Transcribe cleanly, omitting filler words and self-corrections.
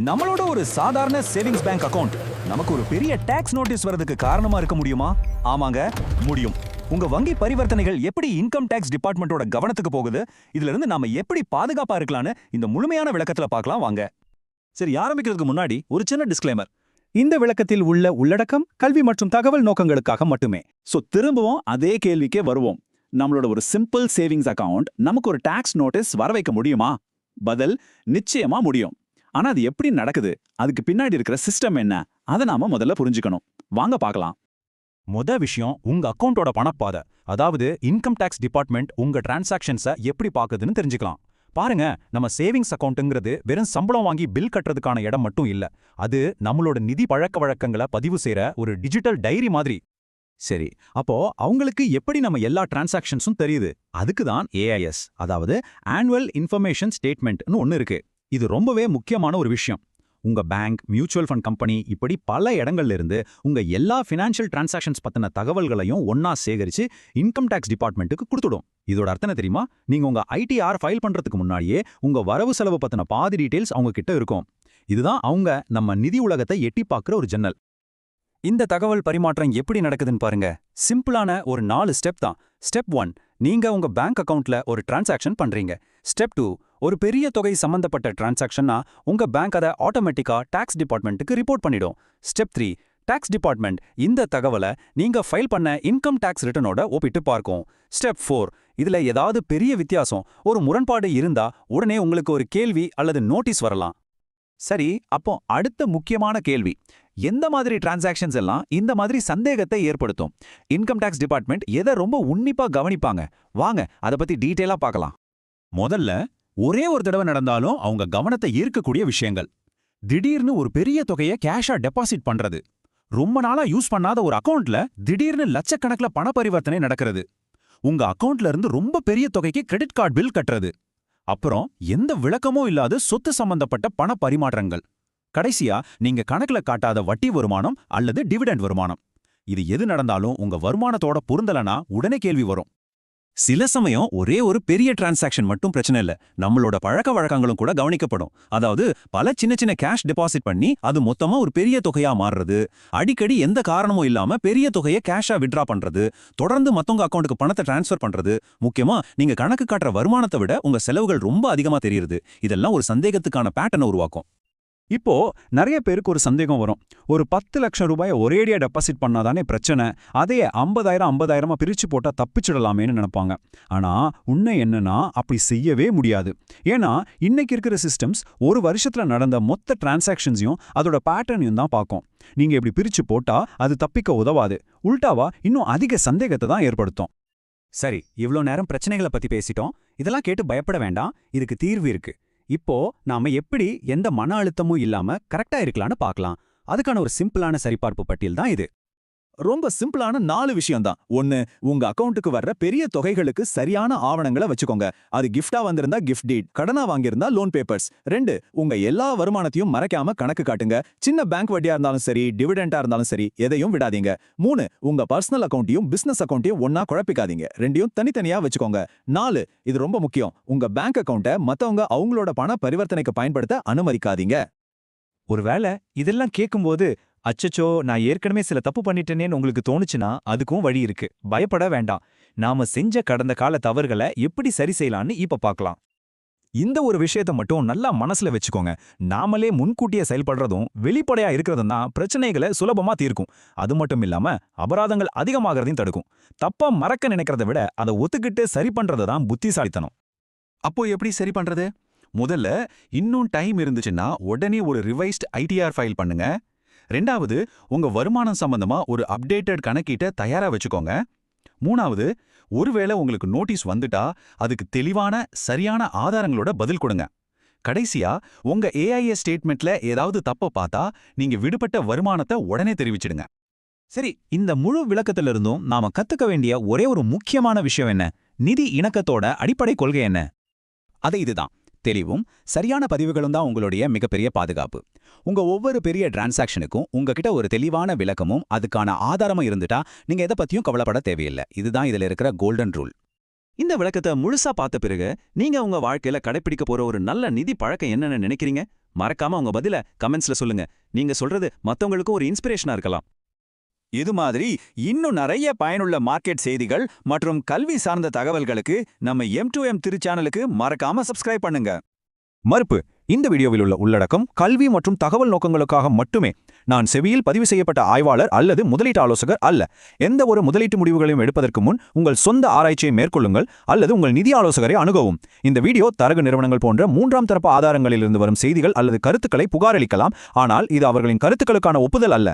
நம்மளோட ஒரு சாதாரண சேவிங்ஸ் பேங்க் அக்கவுண்ட் நமக்கு ஒரு பெரிய டாக்ஸ் நோட்டீஸ் வரதுக்கு காரணமா இருக்க முடியுமா? ஆமாங்க, முடியும். உங்க வங்கி பரிவர்த்தனைகள் எப்படி இன்கம் டாக்ஸ் டிபார்ட்மெண்டோட கவனத்துக்கு போகுது, இதுல இருந்து நாம எப்படி பாதுகாப்பா இருக்கலாம்னு இந்த முழுமையான விளக்கத்துல பார்க்கலாம் வாங்க. சரி, ஆரம்பிக்கிறதுக்கு முன்னாடி ஒரு சின்ன டிஸ்க்ளைமர். இந்த விளக்கத்தில் உள்ள உள்ளடக்கம் கல்வி மற்றும் தகவல் நோக்கங்களுக்காக மட்டுமே. திரும்பவும் அதே கேள்விக்கே வருவோம். நம்மளோட ஒரு சிம்பிள் சேவிங்ஸ் அக்கவுண்ட் நமக்கு ஒரு டாக்ஸ் நோட்டீஸ் வர வைக்க முடியுமா? பதில் நிச்சயமா முடியும். ஆனா அது எப்படி நடக்குது, அதுக்கு பின்னாடி இருக்கிற சிஸ்டம் என்ன, அதை நாம முதல்ல புரிஞ்சுக்கணும். வாங்க பார்க்கலாம். விஷயம் உங்க அக்கவுண்டோட பணப்பாதை, அதாவது இன்கம் டாக்ஸ் டிபார்ட்மெண்ட் உங்க டிரான்சாக்ஷன்ஸை எப்படி பாக்குதுன்னு தெரிஞ்சுக்கலாம். பாருங்க, நம்ம சேவிங்ஸ் அக்கவுண்ட்ங்கிறது வெறும் சம்பளம் வாங்கி பில் கட்டுறதுக்கான இடம் மட்டும் இல்ல. அது நம்மளோட நிதி பழக்க வழக்கங்களை பதிவு செய்யற ஒரு டிஜிட்டல் டைரி மாதிரி. சரி, அப்போ அவங்களுக்கு எப்படி நம்ம எல்லா டிரான்சாக்ஷன்ஸும் தெரியுது? அதுக்கு தான் ஏஐஎஸ், அதாவது ஆனுவல் இன்ஃபர்மேஷன் ஸ்டேட்மெண்ட்னு ஒன்னு இருக்கு. இது ரொம்பவே முக்கியமான ஒரு விஷயம். உங்க பேங்க், மியூச்சுவல் ஃபண்ட் கம்பெனி இப்படி பல இடங்கள்ல இருந்து உங்க எல்லா ஃபினான்ஷியல் டிரான்சாக்ஷன்ஸ் பத்தின தகவல்களையும் ஒன்னா சேகரிச்சு இன்கம் டாக்ஸ் டிபார்ட்மெண்ட்டுக்கு கொடுத்துடும். இதோட அர்த்தம் தெரியுமா? நீங்க உங்க ஐடிஆர் ஃபைல் பண்றதுக்கு முன்னாடியே உங்க வரவு செலவு பத்தின பாதி டீடைல்ஸ் அவங்க கிட்ட இருக்கும். இதுதான் அவங்க நம்ம நிதி உலகத்தை எட்டி பார்க்குற ஒரு ஜன்னல். இந்த தகவல் பரிமாற்றம் எப்படி நடக்குதுன்னு பாருங்க. சிம்பிளான ஒரு 4 ஸ்டெப் தான். ஸ்டெப் 1, நீங்க உங்க பேங்க் அக்கவுண்ட்ல ஒரு டிரான்சாக்ஷன் பண்றீங்க. ஸ்டெப் 2, ஒரு பெரிய தொகை சம்பந்தப்பட்ட டிரான்சாக்ஷன்னா உங்க பேங்க் அதை ஆட்டோமேட்டிக்கா டாக்ஸ் டிபார்ட்மெண்ட்டுக்கு ரிப்போர்ட் பண்ணிடும். ஸ்டெப் 3, டாக்ஸ் டிபார்ட்மெண்ட் இந்த தகவலை நீங்க ஃபைல் பண்ண இன்கம் டாக்ஸ் ரிட்டனோட ஒப்பிட்டு பார்க்கும். ஸ்டெப் 4, இதுல ஏதாவது பெரிய வித்தியாசம், ஒரு முரண்பாடு இருந்தா உடனே உங்களுக்கு ஒரு கேள்வி அல்லது நோட்டீஸ் வரலாம். சரி, அப்போ அடுத்த முக்கியமான கேள்வி, எந்த மாதிரி டிரான்சாக்ஷன்ஸ் எல்லாம் இந்த மாதிரி சந்தேகத்தை ஏற்படுத்தும்? இன்கம் டாக்ஸ் டிபார்ட்மெண்ட் எதை ரொம்ப உன்னிப்பா கவனிப்பாங்க? வாங்க அதை பத்தி டீட்டெயிலா பார்க்கலாம். முதல்ல, ஒரே ஒரு தடவை நடந்தாலும் அவங்க கவனத்தை ஈர்க்கக்கூடிய விஷயங்கள். திடீர்னு ஒரு பெரிய தொகையை கேஷா டெபாசிட் பண்றது, ரொம்ப நாளா யூஸ் பண்ணாத ஒரு அக்கவுண்ட்ல திடீர்னு லட்சக்கணக்கில் பண பரிவர்த்தனை நடக்கிறது, உங்க அக்கவுண்ட்ல இருந்து ரொம்ப பெரிய தொகைக்கு கிரெடிட் கார்டு பில் கட்டுறது, அப்புறம் எந்த விளக்கமும் இல்லாத சொத்து சம்பந்தப்பட்ட பண பரிமாற்றங்கள், கடைசியா நீங்க கணக்குல காட்டாத வட்டி வருமானம் அல்லது டிவிடெண்ட் வருமானம். இது எது நடந்தாலும் உங்க வருமானத்தோட பொருந்தலனா உடனே கேள்வி வரும். சில சமயம் ஒரே ஒரு பெரிய டிரான்சாக்ஷன் மட்டும் பிரச்சனை இல்ல, நம்மளோட பழக்க வழக்கங்களும் கூட கவனிக்கப்படும். அதாவது பல சின்ன சின்ன கேஷ் டெபாசிட் பண்ணி அது மொத்தமா ஒரு பெரிய தொகையா மாறுறது, அடிக்கடி எந்த காரணமும் இல்லாம பெரிய தொகையை கேஷா வித்ட்ரா பண்றது, தொடர்ந்து மத்தவங்க அக்கவுண்ட்டுக்கு பணத்தை டிரான்ஸ்ஃபர் பண்றது, முக்கியமா நீங்க கணக்கு காட்டுற வருமானத்தை விட உங்க செலவுகள் ரொம்ப அதிகமா தெரியுது. இதெல்லாம் ஒரு சந்தேகத்துக்கான பேட்டர்னை உருவாக்கும். இப்போ நிறைய பேருக்கு ஒரு சந்தேகம் வரும். ஒரு 10 லட்சம் ரூபாயை ஒரேடியா டெபாசிட் பண்ணாதானே பிரச்சனை, அதையே 50,000 பிரிச்சு போட்டா தப்பிச்சிடலாமேன்னு நினைப்பாங்க. ஆனா உண்மை என்னன்னா அப்படி செய்யவே முடியாது. ஏன்னா இன்னைக்கு இருக்கிற சிஸ்டம்ஸ் ஒரு வருஷத்துல நடந்த மொத்த டிரான்சாக்ஷன்ஸையும் அதோட பேட்டர்னையும் தான் பார்க்கும். நீங்க இப்படி பிரிச்சு போட்டா அது தப்பிக்க உதவாது, உல்டாவா இன்னும் அதிக சந்தேகத்தை தான் ஏற்படுத்தும். சரி, இவ்ளோ நேரம் பிரச்சனைகளை பத்தி பேசிட்டோம். இதெல்லாம் கேட்டு பயப்பட வேண்டாம், இதுக்கு தீர்வு இருக்கு. இப்போ நாம எப்படி எந்த மன அழுத்தமும் இல்லாம கரெக்டா இருக்கலாம்னு பார்க்கலாம். அதுக்கான ஒரு சிம்பிளான சரிபார்ப்பு பட்டியல் தான் இது. ரொம்ப சிம்பிளான 4 விஷயம் தான். 1, உங்க அக்கவுண்ட்டுக்கு வர்ற பெரிய தொகைகளுக்கு சரியான ஆவணங்களை வச்சுக்கோங்க. அது கிஃப்டா வந்திருந்தா கிஃப்ட் டீட், கடனா வாங்கியிருந்தா லோன் பேப்பர்ஸ். 2, உங்க எல்லா வருமானத்தையும் மறைக்காம கணக்கு காட்டுங்க. சின்ன பேங்க் வட்டியா இருந்தாலும் சரி, டிவிடெண்டா இருந்தாலும் சரி, எதையும் விடாதீங்க. 3, உங்க பர்சனல் அக்கவுண்ட்டையும் பிசினஸ் அக்கவுண்ட்டையும் ஒன்னா குழப்பிக்காதீங்க. ரெண்டையும் தனித்தனியா வச்சுக்கோங்க. 4, இது ரொம்ப முக்கியம், உங்க பேங்க் அக்கவுண்ட்டை மத்தவங்க அவங்களோட பண பரிவர்த்தனைக்கு பயன்படுத்த அனுமதிக்காதீங்க. ஒருவேளை இதெல்லாம் கேட்கும்போது அச்சச்சோ நான் ஏற்கனவே சில தப்பு பண்ணிட்டேனேன்னு உங்களுக்கு தோணுச்சுன்னா அதுக்கும் வழி இருக்கு. பயப்பட வேண்டாம். நாம செஞ்ச கடந்த கால தவறுகளை எப்படி சரி செய்யலான்னு இப்ப பார்க்கலாம். இந்த ஒரு விஷயத்தை மட்டும் நல்லா மனசுல வச்சுக்கோங்க. நாமளே முன்கூட்டியே செயல்படுறதும் வெளிப்படையா இருக்கிறதும் தான் பிரச்சனைகளை சுலபமா தீர்க்கும். அது மட்டும் இல்லாம அபராதங்கள் அதிகமாகறதையும் தடுக்கும். தப்பா மறக்க நினைக்கிறத விட அதை ஒத்துக்கிட்டு சரி பண்றது தான் புத்திசாலித்தனம். அப்போ எப்படி சரி பண்றது? முதல்ல, இன்னும் டைம் இருந்துச்சுன்னா உடனே ஒரு ரிவைஸ்ட் ஐடிஆர் ஃபைல் பண்ணுங்க. 2வது, உங்க வருமானம் சம்பந்தமா ஒரு அப்டேட்டட் கணக்கீட்டை தயாரா வச்சுக்கோங்க. 3வது, ஒருவேளை உங்களுக்கு நோட்டீஸ் வந்துட்டா அதுக்கு தெளிவான சரியான ஆதாரங்களோட பதில் கொடுங்க. கடைசியா, உங்க ஏஐஎஸ் ஸ்டேட்மெண்ட்ல ஏதாவது தப்ப பார்த்தா நீங்க விடுபட்ட வருமானத்தை உடனே தெரிவிச்சிடுங்க. சரி, இந்த முழு விளக்கத்திலிருந்தும் நாம கத்துக்க வேண்டிய ஒரே ஒரு முக்கியமான விஷயம் என்ன? நிதி இணக்கத்தோட அடிப்படை கொள்கை என்ன? அது இதுதான். தெளிவும் சரியான பதிவுகளும் தான் உங்களுடைய மிகப்பெரிய பாதுகாப்பு. உங்க ஒவ்வொரு பெரிய டிரான்சாக்ஷனுக்கும் உங்ககிட்ட ஒரு தெளிவான விளக்கமும் அதுக்கான ஆதாரமும் இருந்துட்டா நீங்க எதை பத்தியும் கவலைப்பட தேவையில்லை. இதுதான் இதுல இருக்கிற கோல்டன் ரூல். இந்த விளக்கத்தை முழுசா பார்த்த பிறகு நீங்க உங்க வாழ்க்கையில கடைபிடிக்க போற ஒரு நல்ல நிதி பழக்கம் என்னன்னு நினைக்கிறீங்க? மறக்காம உங்க பதில கமெண்ட்ஸ்ல சொல்லுங்க. நீங்க சொல்றது மத்தவங்களுக்கும் ஒரு இன்ஸ்பிரேஷனா இருக்கலாம். இது மாதிரி இன்னும் நிறைய பயனுள்ள மார்க்கெட் செய்திகள் மற்றும் கல்வி சார்ந்த தகவல்களுக்கு நம்ம M2M திருச்சேனலுக்கு மறக்காம சப்ஸ்கிரைப் பண்ணுங்க. மறுப்பு: இந்த வீடியோவில் உள்ள உள்ளடக்கம் கல்வி மற்றும் தகவல் நோக்கங்களுக்காக மட்டுமே. நான் செவியில் பதிவு செய்யப்பட்ட ஆய்வாளர் அல்லது முதலீட்டு ஆலோசகர் அல்ல. எந்த ஒரு முதலீட்டு முடிவுகளையும் எடுப்பதற்கு முன் உங்கள் சொந்த ஆராய்ச்சியை மேற்கொள்ளுங்கள் அல்லது உங்கள் நிதி ஆலோசகரை அணுகவும். இந்த வீடியோ தரகு நிறுவனங்கள் போன்ற மூன்றாம் தரப்பு ஆதாரங்களிலிருந்து வரும் செய்திகள் அல்லது கருத்துக்களை புகாரளிக்கலாம், ஆனால் இது அவர்களின் கருத்துக்களுக்கான ஒப்புதல் அல்ல.